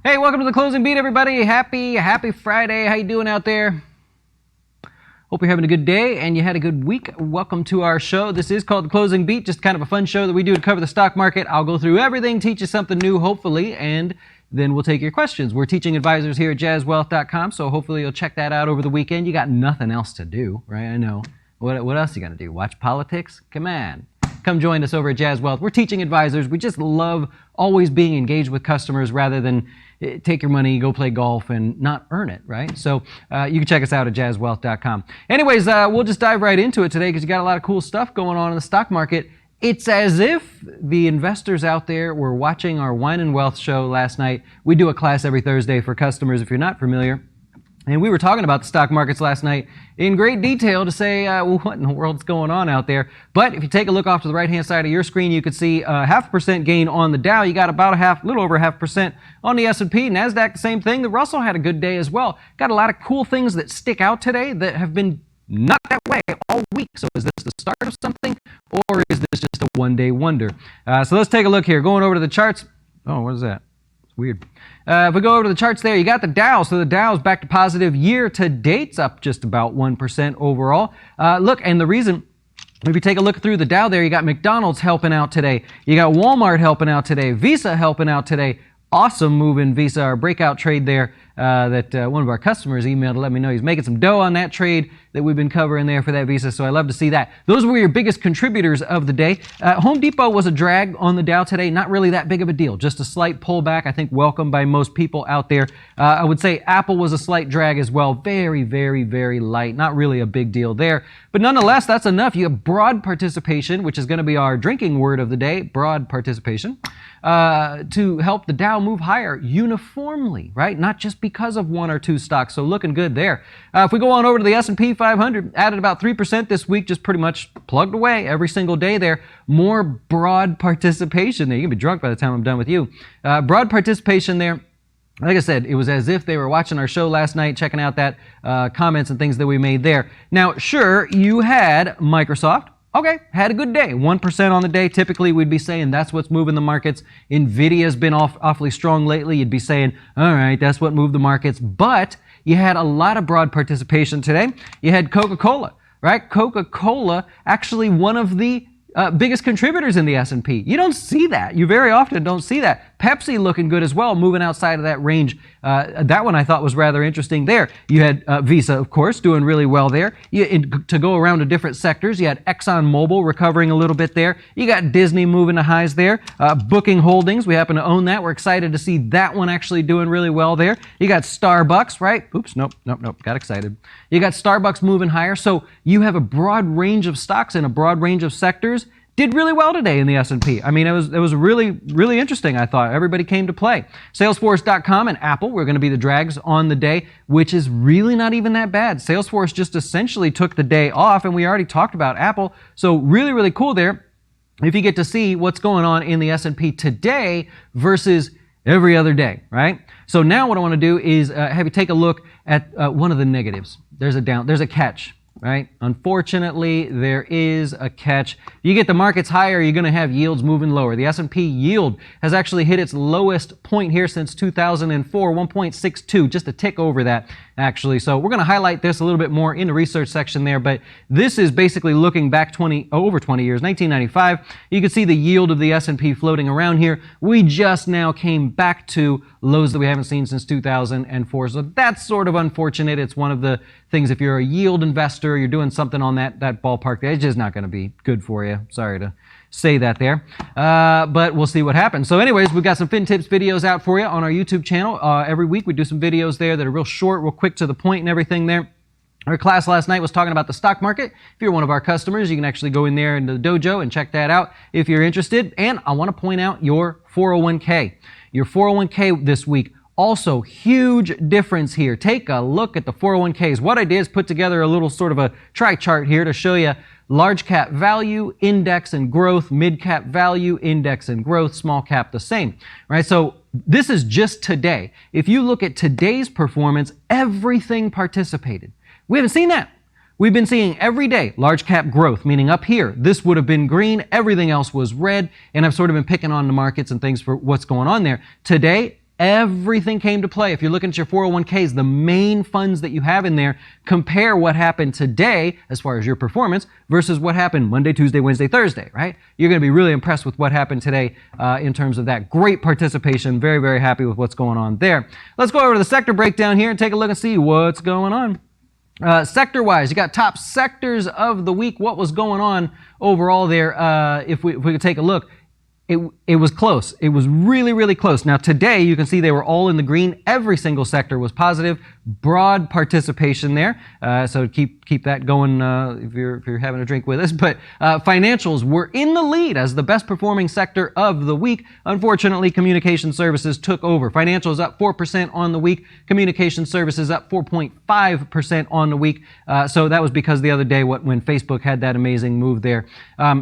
Hey, welcome to the Closing Beat, everybody. Happy Friday. How you doing out there? Hope you're having a good day and you had a good week. Welcome to our show. This is called the Closing Beat, just kind of a fun show that we do to cover the stock market. I'll go through everything, teach you something new, hopefully, and then we'll take your questions. We're teaching advisors here at jazzwealth.com, so hopefully you'll check that out over the weekend. You got nothing else to do, right? I know. What else are you going to do? Watch politics? Come on. Come join us over at Jazz Wealth. We're teaching advisors. We just love always being engaged with customers rather than take your money, go play golf, and not earn it, right? So you can check us out at jazzwealth.com. Anyways, we'll just dive right into it today because you got a lot of cool stuff going on in the stock market. It's as if the investors out there were watching our Wine and Wealth show last night. We do a class every Thursday for customers if you're not familiar. And we were talking about the stock markets last night in great detail to say, well, what in the world's going on out there? But if you take a look off to the right-hand side of your screen, you can see 0.5% gain on the Dow. You got about a little over 0.5% on the S&P. NASDAQ, the same thing. The Russell had a good day as well. Got a lot of cool things that stick out today that have been not that way all week. So is this the start of something, or is this just a one-day wonder? So let's take a look here. Going over to the charts. Oh, what is that? Weird. If we go over to the charts there, you got the Dow. So the Dow's back to positive year to date's up just about 1% overall. Look, and the reason, if you take a look through the Dow there, you got McDonald's helping out today. You got Walmart helping out today. Visa helping out today. Awesome move in Visa, our breakout trade there that one of our customers emailed to let me know he's making some dough on that trade that we've been covering there for that Visa, so I love to see that. Those were your biggest contributors of the day. Home Depot was a drag on the Dow today, not really that big of a deal, just a slight pullback, I think welcome by most people out there. I would say Apple was a slight drag as well, very, very, very light, not really a big deal there. But nonetheless, that's enough. You have broad participation, which is going to be our drinking word of the day, broad participation, to help the Dow move higher uniformly, right? Not just because of one or two stocks, so looking good there. If we go on over to the S&P 500, added about 3% this week, just pretty much plugged away every single day there. More broad participation there. You can be drunk by the time I'm done with you. Broad participation there. Like I said, it was as if they were watching our show last night, checking out that comments and things that we made there. Now, sure, you had Microsoft. Okay, had a good day. 1% on the day. Typically, we'd be saying that's what's moving the markets. NVIDIA's been awfully strong lately. You'd be saying, all right, that's what moved the markets. But you had a lot of broad participation today. You had Coca-Cola, right? Coca-Cola, actually one of the biggest contributors in the S&P. You don't see that. You very often don't see that. Pepsi looking good as well, moving outside of that range. That one I thought was rather interesting there. You had Visa, of course, doing really well there. To go around to different sectors, you had ExxonMobil recovering a little bit there. You got Disney moving to highs there. Booking Holdings, we happen to own that. We're excited to see that one actually doing really well there. You got Starbucks, right? Oops, nope, got excited. You got Starbucks moving higher. So you have a broad range of stocks in a broad range of sectors. Did really well today in the S&P. I mean, it was really, really interesting, I thought. Everybody came to play. Salesforce.com and Apple were going to be the drags on the day, which is really not even that bad. Salesforce just essentially took the day off, and we already talked about Apple. So really, really cool there if you get to see what's going on in the S&P today versus every other day, right? So now what I want to do is have you take a look at one of the negatives. There's a catch. Right? Unfortunately, there is a catch. You get the markets higher, you're going to have yields moving lower. The S&P yield has actually hit its lowest point here since 2004, 1.62, just a tick over that, actually. So we're going to highlight this a little bit more in the research section there, but this is basically looking back over 20 years, 1995. You can see the yield of the S&P floating around here. We just now came back to lows that we haven't seen since 2004. So that's sort of unfortunate. It's one of the things, if you're a yield investor, you're doing something on that ballpark there, it's just not going to be good for you. Sorry to say that there. But we'll see what happens. So anyways, we've got some FinTips videos out for you on our YouTube channel. Every week we do some videos there that are real short, real quick to the point and everything there. Our class last night was talking about the stock market. If you're one of our customers, you can actually go in there into the dojo and check that out if you're interested. And I want to point out your 401k. Your 401k this week, also huge difference here. Take a look at the 401ks. What I did is put together a little sort of a tri-chart here to show you large cap value, index and growth, mid cap value, index and growth, small cap the same, right? So this is just today. If you look at today's performance, everything participated. We haven't seen that. We've been seeing every day large cap growth, meaning up here, this would have been green, everything else was red, and I've sort of been picking on the markets and things for what's going on there. Today, Everything came to play. If you're looking at your 401ks, the main funds that you have in there, compare what happened today as far as your performance versus what happened Monday, Tuesday, Wednesday, Thursday, right? You're going to be really impressed with what happened today in terms of that. Great participation. Very, very happy with what's going on there. Let's go over to the sector breakdown here and take a look and see what's going on. Sector-wise, you got top sectors of the week. What was going on overall there? If we could take a look. It was close. It was really, really close. Now today, you can see they were all in the green. Every single sector was positive. Broad participation there. So keep that going if you're having a drink with us. But financials were in the lead as the best performing sector of the week. Unfortunately, communication services took over. Financials up 4% on the week. Communication services up 4.5% on the week. So that was because the other day when Facebook had that amazing move there.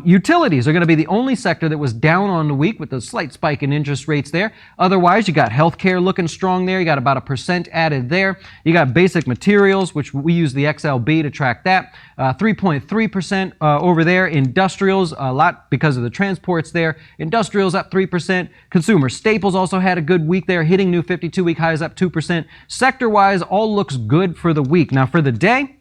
Utilities are going to be the only sector that was down on the week with a slight spike in interest rates there. Otherwise, you got healthcare looking strong there. You got about 1% added there. You got basic materials, which we use the XLB to track that. 3.3% over there. Industrials, a lot because of the transports there. Industrials up 3%. Consumer staples also had a good week there, hitting new 52-week highs up 2%. Sector-wise, all looks good for the week. Now for the day,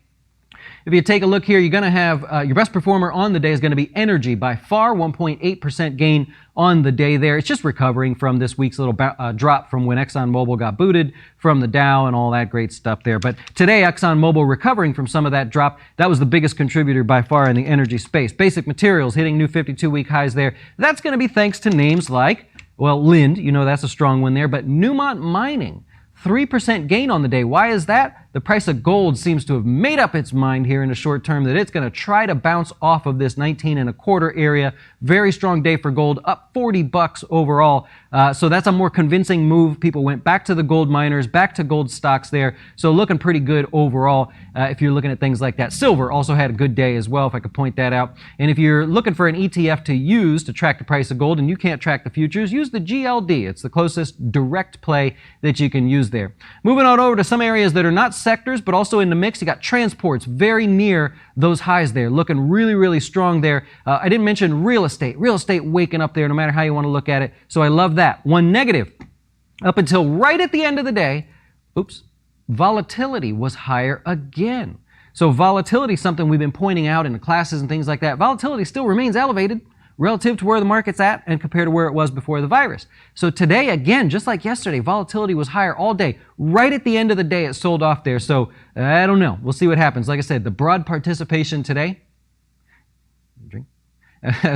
if you take a look here, you're going to have your best performer on the day is going to be energy by far, 1.8% gain on the day there. It's just recovering from this week's little drop from when ExxonMobil got booted from the Dow and all that great stuff there. But today, ExxonMobil recovering from some of that drop. That was the biggest contributor by far in the energy space. Basic materials hitting new 52-week highs there. That's going to be thanks to names like, well, Lind, you know that's a strong one there, but Newmont Mining, 3% gain on the day. Why is that? The price of gold seems to have made up its mind here in the short term that it's going to try to bounce off of this 19.25 area. Very strong day for gold, up $40 overall. So that's a more convincing move. People went back to the gold miners, back to gold stocks there. So looking pretty good overall if you're looking at things like that. Silver also had a good day as well, if I could point that out. And if you're looking for an ETF to use to track the price of gold and you can't track the futures, use the GLD. It's the closest direct play that you can use there. Moving on over to some areas that are not sectors, but also in the mix, you got transports very near those highs there, looking really, really strong there. I didn't mention real estate. Real estate waking up there no matter how you want to look at it. So I love that. One negative, up until right at the end of the day, volatility was higher again. So volatility is something we've been pointing out in the classes and things like that. Volatility still remains elevated relative to where the market's at and compared to where it was before the virus. So today, again, just like yesterday, volatility was higher all day. Right at the end of the day, it sold off there. So I don't know. We'll see what happens. Like I said, the broad participation today,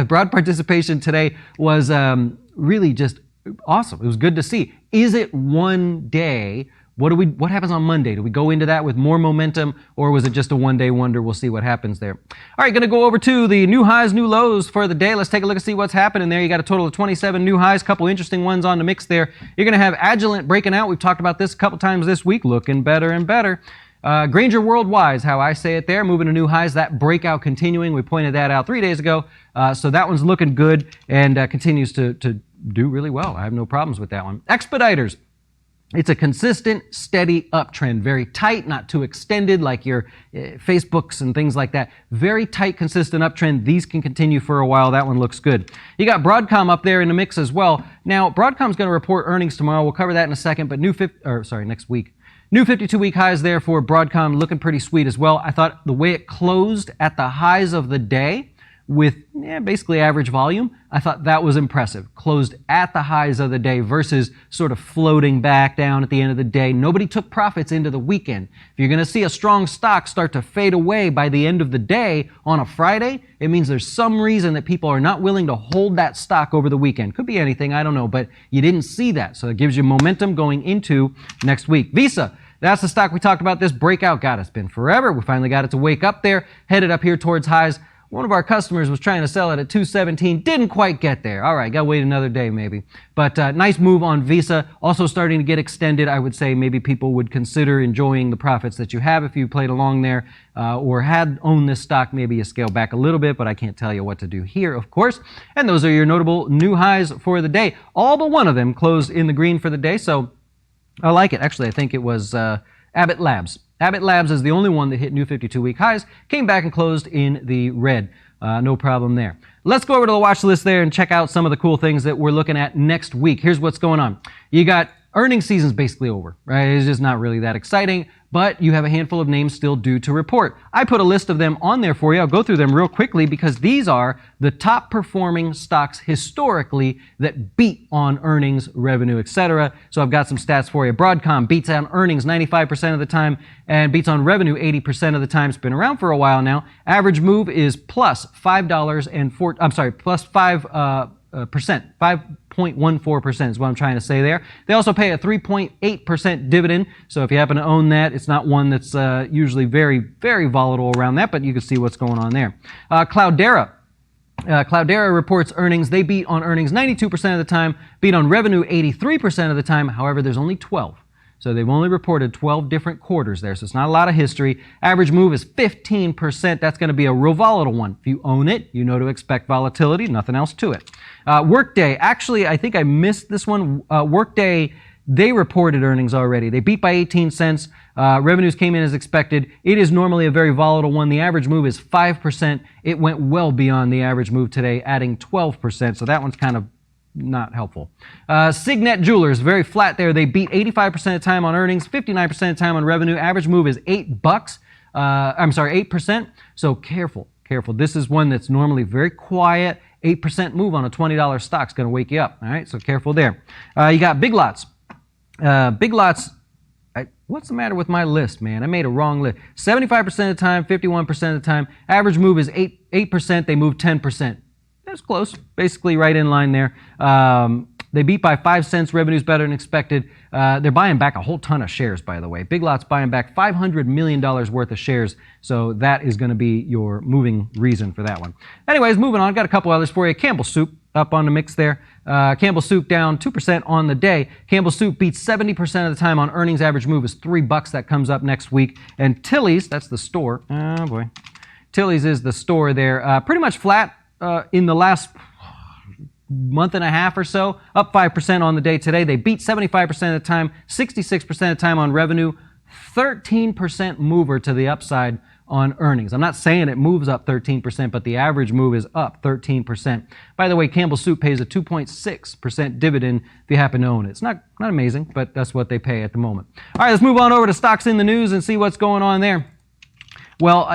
broad participation today was really just awesome. It was good to see. Is it one day? What happens on Monday? Do we go into that with more momentum, or was it just a one-day wonder? We'll see what happens there. All right, going to go over to the new highs, new lows for the day. Let's take a look and see what's happening there. You got a total of 27 new highs, couple interesting ones on the mix there. You're going to have Agilent breaking out. We've talked about this a couple times this week, looking better and better. Granger Worldwide, how I say it there, moving to new highs. That breakout continuing. We pointed that out 3 days ago. So that one's looking good and continues to do really well. I have no problems with that one. Expeditors. It's a consistent, steady uptrend. Very tight, not too extended like your Facebooks and things like that. Very tight, consistent uptrend. These can continue for a while. That one looks good. You got Broadcom up there in the mix as well. Now, Broadcom's going to report earnings tomorrow. We'll cover that in a second, but next week. New 52-week highs there for Broadcom, looking pretty sweet as well. I thought the way it closed at the highs of the day with basically average volume, I thought that was impressive. Closed at the highs of the day versus sort of floating back down at the end of the day. Nobody took profits into the weekend. If you're going to see a strong stock start to fade away by the end of the day on a Friday, it means there's some reason that people are not willing to hold that stock over the weekend. Could be anything, I don't know, but you didn't see that. So it gives you momentum going into next week. Visa. That's the stock we talked about. This breakout, God, it's been forever. We finally got it to wake up there, headed up here towards highs. One of our customers was trying to sell it at 217, didn't quite get there. All right, got to wait another day maybe. But nice move on Visa, also starting to get extended. I would say maybe people would consider enjoying the profits that you have if you played along there or had owned this stock. Maybe you scale back a little bit, but I can't tell you what to do here, of course. And those are your notable new highs for the day. All but one of them closed in the green for the day, so I like it. Actually, I think it was Abbott Labs. Abbott Labs is the only one that hit new 52-week highs, came back and closed in the red. No problem there. Let's go over to the watch list there and check out some of the cool things that we're looking at next week. Here's what's going on. You got earnings season's basically over, right? It's just not really that exciting, but you have a handful of names still due to report. I put a list of them on there for you. I'll go through them real quickly because these are the top performing stocks historically that beat on earnings, revenue, etc. So I've got some stats for you. Broadcom beats on earnings 95% of the time and beats on revenue 80% of the time. It's been around for a while now. Average move is plus percent. 5.14% is what I'm trying to say there. They also pay a 3.8% dividend. So if you happen to own that, it's not one that's usually very, very volatile around that, but you can see what's going on there. Cloudera. Cloudera reports earnings. They beat on earnings 92% of the time, beat on revenue 83% of the time. However, there's only 12. So they've only reported 12 different quarters there, so it's not a lot of history. Average move is 15%. That's going to be a real volatile one. If you own it, you know to expect volatility, nothing else to it. Workday, actually, I think I missed this one. Workday, they reported earnings already. They beat by 18 cents. Revenues came in as expected. It is normally a very volatile one. The average move is 5%. It went well beyond the average move today, adding 12%, so that one's kind of not helpful. Signet Jewelers, very flat there. They beat 85% of the time on earnings, 59% of the time on revenue. Average move is $8. 8%. So careful. This is one that's normally very quiet. 8% move on a $20 stock is going to wake you up. All right, so careful there. You got Big Lots. Big Lots. What's the matter with my list, man? I made a wrong list. 75% of the time, 51% of the time. Average move is 8%. They move 10%. That's close, basically right in line there. They beat by 5 cents. Revenue's better than expected. They're buying back a whole ton of shares, by the way. Big Lots buying back $500 million worth of shares. So that is going to be your moving reason for that one. Anyways, moving on. Got a couple others for you. Campbell Soup up on the mix there. Campbell Soup down 2% on the day. Campbell Soup beats 70% of the time on earnings. Average move is $3. That comes up next week. And Tilly's, that's the store. Oh boy. Tilly's is the store there. Pretty much flat. In the last month and a half or so, up 5% on the day today. They beat 75% of the time, 66% of the time on revenue, 13% mover to the upside on earnings. I'm not saying it moves up 13%, but the average move is up 13%. By the way, Campbell Soup pays a 2.6% dividend if you happen to own it. It's not amazing, but that's what they pay at the moment. All right, let's move on over to stocks in the news and see what's going on there. Well,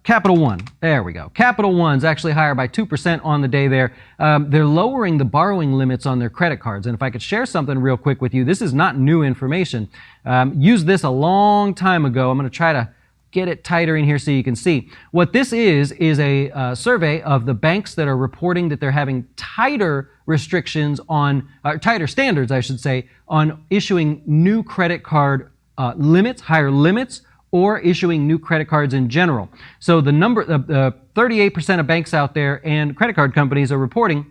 Capital One, there we go. Capital One's actually higher by 2% on the day there. They're lowering the borrowing limits on their credit cards. And if I could share something real quick with you, this is not new information. Used this a long time ago. I'm going to try to get it tighter in here so you can see. What this is a survey of the banks that are reporting that they're having tighter restrictions on, tighter standards, I should say, on issuing new credit card limits, higher limits, or issuing new credit cards in general. So the 38% of banks out there and credit card companies are reporting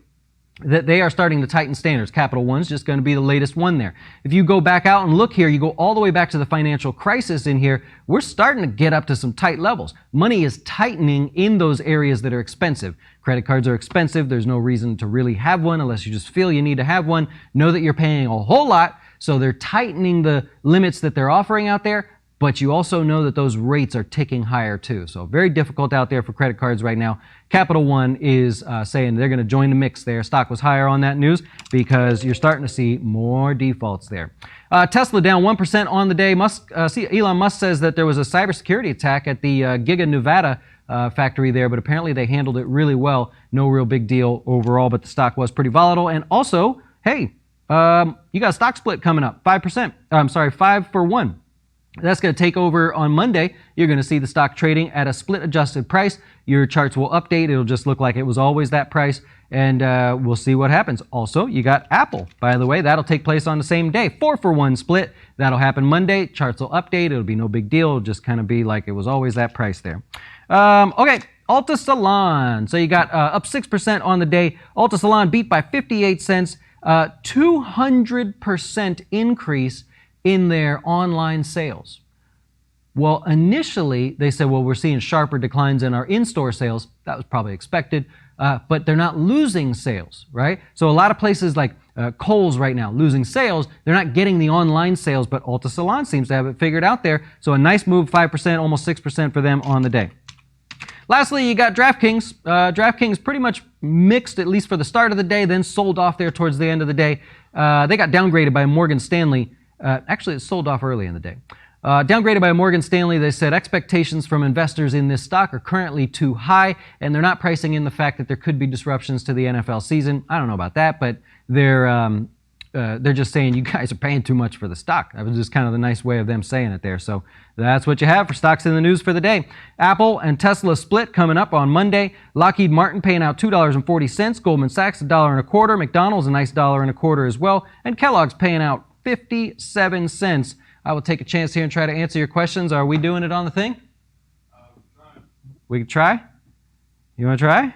that they are starting to tighten standards. Capital One's just going to be the latest one there. If you go back out and look here, you go all the way back to the financial crisis in here, we're starting to get up to some tight levels. Money is tightening in those areas that are expensive. Credit cards are expensive. There's no reason to really have one unless you just feel you need to have one. Know that you're paying a whole lot, so they're tightening the limits that they're offering out there. But you also know that those rates are ticking higher too. So very difficult out there for credit cards right now. Capital One is saying they're going to join the mix there. Stock was higher on that news because you're starting to see more defaults there. Tesla down 1% on the day. Elon Musk says that there was a cybersecurity attack at the Giga Nevada factory there, but apparently they handled it really well. No real big deal overall, but the stock was pretty volatile. And also, hey, you got a stock split coming up, 5 for 1. That's going to take over on Monday. You're going to see the stock trading at a split adjusted price. Your charts will update. It'll just look like it was always that price, and we'll see what happens. Also, you got Apple, by the way. That'll take place on the same day. 4 for 1 split. That'll happen Monday. Charts will update. It'll be no big deal. It'll just kind of be like it was always that price there. Okay, Alta Salon. So you got up 6% on the day. Alta Salon beat by 58 cents. 200% increase in their online sales. Well, initially, they said, well, we're seeing sharper declines in our in-store sales. That was probably expected, but they're not losing sales, right? So a lot of places like Kohl's right now, losing sales. They're not getting the online sales, but Alta Salon seems to have it figured out there. So a nice move, 5%, almost 6% for them on the day. Lastly, you got DraftKings. DraftKings pretty much mixed, at least for the start of the day, then sold off there towards the end of the day. They got downgraded by Morgan Stanley. Actually, it sold off early in the day. Downgraded by Morgan Stanley, they said expectations from investors in this stock are currently too high, and they're not pricing in the fact that there could be disruptions to the NFL season. I don't know about that, but they're just saying you guys are paying too much for the stock. That was just kind of the nice way of them saying it there. So that's what you have for stocks in the news for the day. Apple and Tesla split coming up on Monday. Lockheed Martin paying out $2.40. Goldman Sachs $1.25. McDonald's a nice $1.25 as well. And Kellogg's paying out 57 cents. I will take a chance here and try to answer your questions. Are we doing it on the thing? We can try? You want to try? Yeah,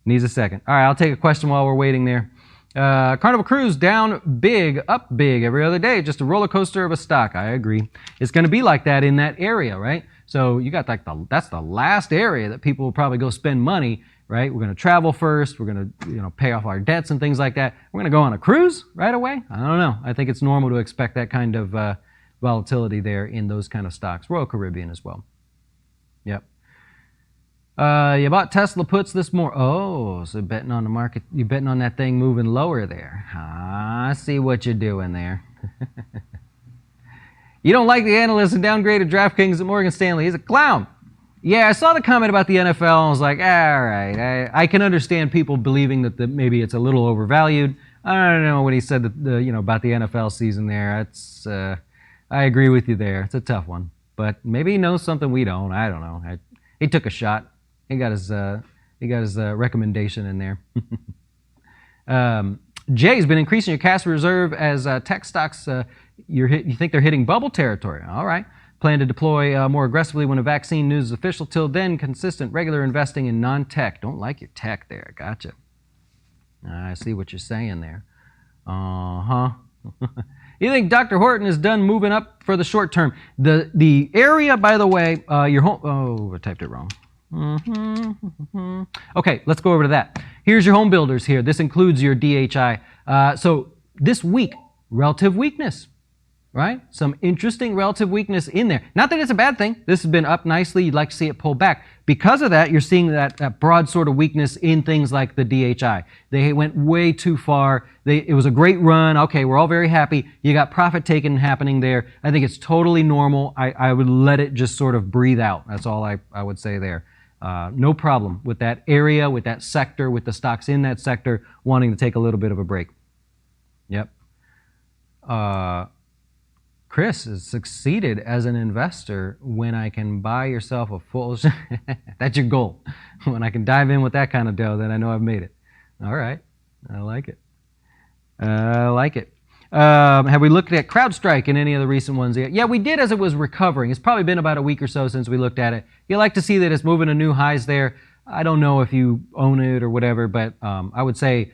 needs a second. All right, I'll take a question while we're waiting there. Carnival Cruise down big, up big every other day. Just a roller coaster of a stock. I agree. It's going to be like that in that area, right? So you got like that's the last area that people will probably go spend money, right? We're going to travel first. We're going to pay off our debts and things like that. We're going to go on a cruise right away. I don't know. I think it's normal to expect that kind of volatility there in those kind of stocks. Royal Caribbean as well. Yep. You bought Tesla puts this morning. Oh, so betting on the market. You're betting on that thing moving lower there. I see what you're doing there. You don't like the analyst and downgraded DraftKings at Morgan Stanley. He's a clown. Yeah, I saw the comment about the NFL and I was like, all right, I can understand people believing that maybe it's a little overvalued. I don't know what he said about the NFL season there. It's I agree with you there. It's a tough one. But maybe he knows something we don't. I don't know. He took a shot. He got his recommendation in there. Jay's been increasing your cash reserve as tech stocks. You think they're hitting bubble territory. All right. Plan to deploy more aggressively when a vaccine news is official. Till then, consistent, regular investing in non-tech. Don't like your tech there. Gotcha. I see what you're saying there. Uh-huh. You think Dr. Horton is done moving up for the short term? The area, by the way, your home. Oh, I typed it wrong. Okay, let's go over to that. Here's your home builders here. This includes your DHI. So this week, relative weakness, right? Some interesting relative weakness in there. Not that it's a bad thing. This has been up nicely. You'd like to see it pull back. Because of that, you're seeing that broad sort of weakness in things like the DHI. They went way too far. It was a great run. Okay, we're all very happy. You got profit taking happening there. I think it's totally normal. I would let it just sort of breathe out. That's all I would say there. No problem with that area, with that sector, with the stocks in that sector wanting to take a little bit of a break. Yep. Chris has succeeded as an investor when I can buy yourself a full... That's your goal. When I can dive in with that kind of dough, then I know I've made it. All right. I like it. I like it. Have we looked at CrowdStrike in any of the recent ones yet? Yeah, we did as it was recovering. It's probably been about a week or so since we looked at it. You like to see that it's moving to new highs there. I don't know if you own it or whatever, but I would say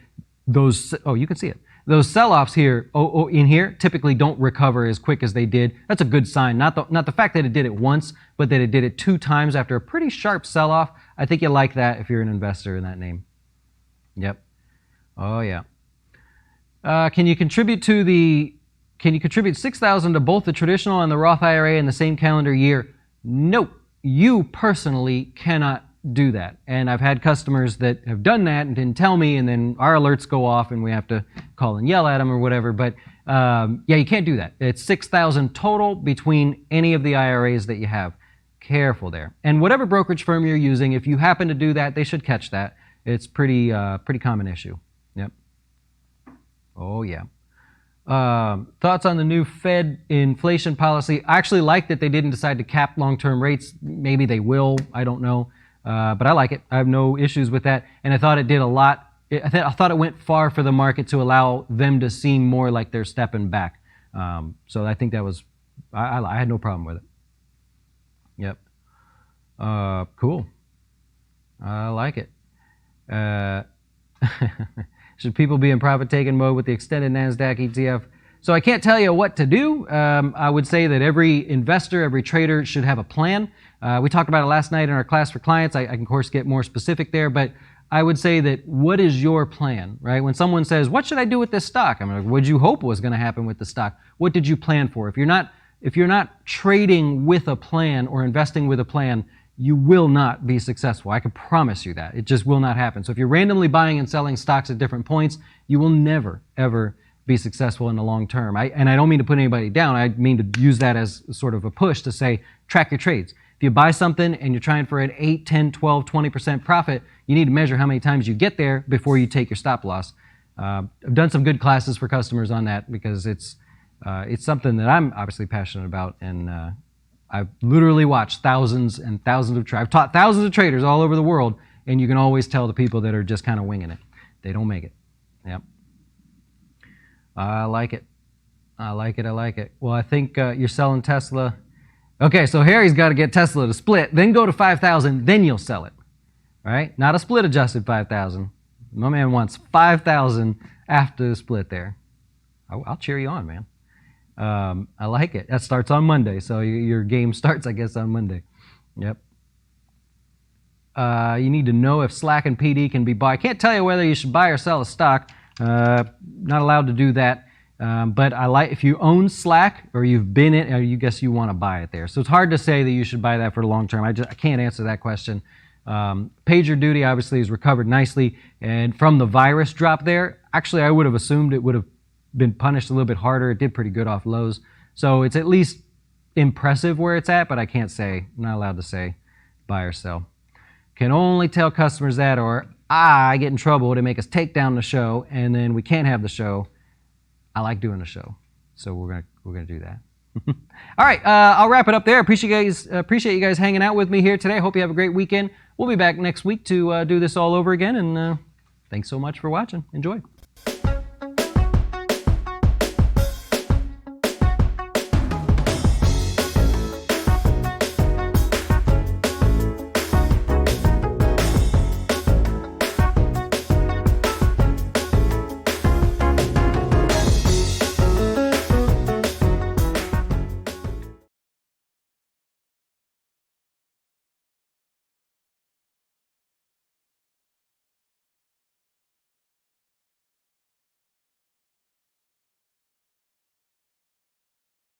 those... Oh, you can see it. Those sell-offs here, in here, typically don't recover as quick as they did. That's a good sign. Not the fact that it did it once, but that it did it 2 times after a pretty sharp sell-off. I think you like that if you're an investor in that name. Yep. Oh yeah. Can you contribute $6,000 to both the traditional and the Roth IRA in the same calendar year? No, you personally cannot do that. And I've had customers that have done that and didn't tell me, and then our alerts go off and we have to call and yell at them or whatever. But yeah, you can't do that. It's $6,000 total between any of the IRAs that you have. Careful there. And whatever brokerage firm you're using, if you happen to do that, they should catch that. It's pretty common issue. Yep. Oh yeah. Thoughts on the new Fed inflation policy? I actually like that they didn't decide to cap long-term rates. Maybe they will. I don't know. But I like it. I have no issues with that. And I thought it did a lot. I thought it went far for the market to allow them to seem more like they're stepping back. So I think that was, I had no problem with it. Yep. Cool. I like it. Should people be in profit-taking mode with the extended NASDAQ ETF? So I can't tell you what to do. I would say that every investor, every trader should have a plan. We talked about it last night in our class for clients. I can, of course, get more specific there, but I would say that what is your plan, right? When someone says, what should I do with this stock? I'm like, what did you hope was going to happen with the stock? What did you plan for? If you're not trading with a plan or investing with a plan, you will not be successful. I can promise you that. It just will not happen. So if you're randomly buying and selling stocks at different points, you will never, ever be successful in the long term. And I don't mean to put anybody down. I mean to use that as sort of a push to say, track your trades. If you buy something and you're trying for an 8, 10, 12, 20% profit, you need to measure how many times you get there before you take your stop loss. I've done some good classes for customers on that because it's something that I'm obviously passionate about, and I've literally watched thousands and thousands of I've taught thousands of traders all over the world, and you can always tell the people that are just kind of winging it. They don't make it. Yep. I like it. I like it. I like it. Well, I think you're selling Tesla. Okay, so Harry's got to get Tesla to split, then go to 5,000, then you'll sell it. All right? Not a split adjusted 5,000. My man wants 5,000 after the split there. I'll cheer you on, man. I like it. That starts on Monday, so your game starts, I guess, on Monday. Yep. You need to know if Slack and PD can be bought. I can't tell you whether you should buy or sell a stock. Not allowed to do that. But I like if you own Slack or you've been in, or you guess you want to buy it there. So it's hard to say that you should buy that for the long term. I can't answer that question. PagerDuty obviously has recovered nicely, and from the virus drop there, actually I would have assumed it would have been punished a little bit harder. It did pretty good off lows, so it's at least impressive where it's at. But I can't say, I'm not allowed to say buy or sell. Can only tell customers that, or I get in trouble. They make us take down the show, and then we can't have the show. I like doing the show, so we're gonna do that. All right, I'll wrap it up there. Appreciate you guys hanging out with me here today. Hope you have a great weekend. We'll be back next week to do this all over again, and thanks so much for watching. Enjoy.